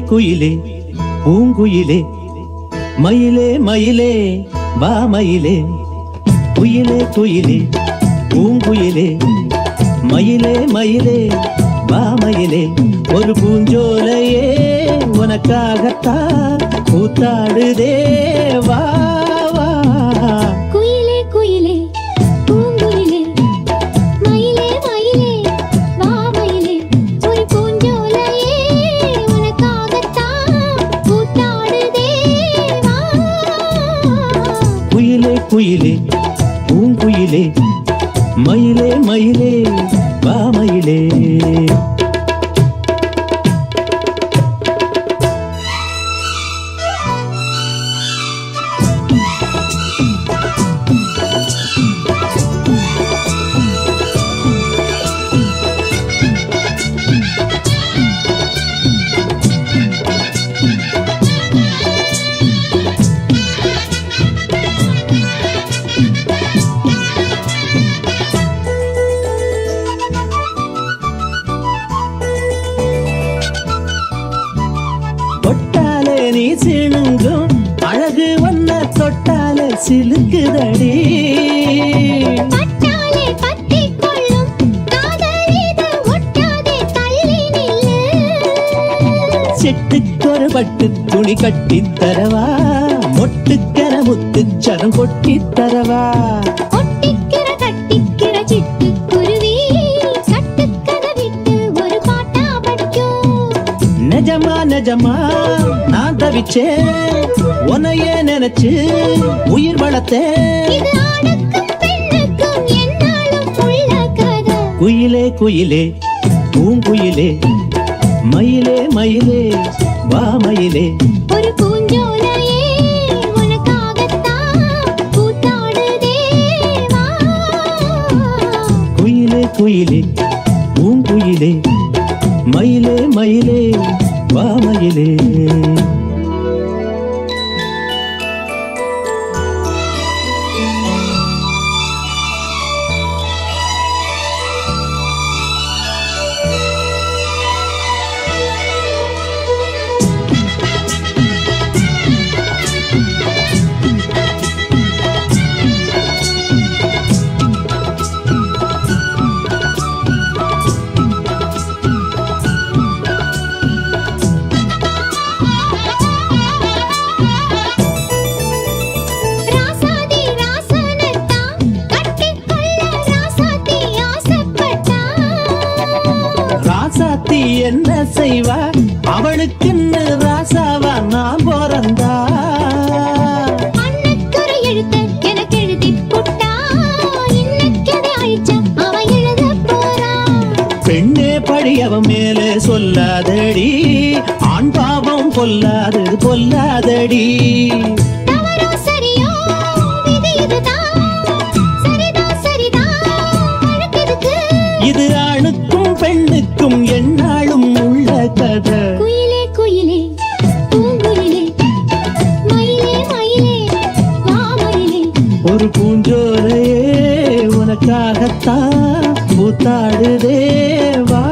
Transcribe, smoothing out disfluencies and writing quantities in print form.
குயிலே பூங்குயிலே மயிலே மயிலே வா மயிலே குயிலே குயிலே பூங்குயிலே மயிலே மயிலே வா மயிலே ஒரு பூஞ்சோலையே உனக்காகத்தான் கூத்தாடுதே வா வா குயிலே குயிலே பூங்குயிலே மயிலே மயிலே வா மயிலே ஒரு பூஞ்சோலையே உனக்காகத்தான் கூத்தாடுதே வா குயிலே குயிலே பூங்குயிலே மயிலே மயிலே வா மயிலே தொட்டாலே நீ சிணுங்கும் அழகு ஒன்ன தொட்டாலே சிலுக்குதடி பட்டாலே பத்திக் கொள்ளும் காதல் இது ஒட்டாதே தள்ளி நில்லு செட்டுக்கொரு பட்டு துணி கட்டித் தரவா மொட்டுக்கர முத்துச்சரம் கொட்டித் தரவா ஒட்டிக்கிற கட்டிக்கிற சிட்டுக்குருவி கட்டுக்கதை விட்டு ஒரு பாட்டா படிக்கும் நிஜமா நிஜமா நான் தவிச்சேன் உன்னையே நினைச்சு உயிர் வளர்த்தேன் இது ஆணுக்கும் பெண்ணுக்கும் என்னாலும் உள்ள கதை குயிலே குயிலே பூங்குயிலே மயிலே மயிலே வா மயிலே ஒரு பூஞ்சோலையே உனக்காகத்தான் கூத்தாடுதே வா குயிலே குயிலே பூங்குயிலே மயிலே மயிலே வா மயிலே ராசாதி ராசனத்தான் கட்டிக்கொள்ள ராசாத்தி ஆசைப்பட்டா ராசாத்தி என்ன செய்வா அவளுக்குன்னு ராசாவா நான் பிறந்தா அன்னைக்கொரு எழுத்த எனக்கு எழுதிப் புட்டா இன்னைக்கதை அழிச்சா அவ எழுதப் போறா பெண்ணே படி அவன் மேலே சொல்லாதடி ஆண் பாவம் பொல்லாது பொல்லாதடி தவறோ சரியோ விதி இதுதான் சரிதான் சரிதான் அழுக்கெதுக்கு இது ஆணுக்கும் பெண்ணுக்கும் எந்நாளும் உள்ள கதை குயிலே குயிலே பூங்குயிலே மயிலே மயிலே வா மயிலே ஒரு பூஞ்சோலையே உனக்காகத்தான் கூத்தாடுதே வா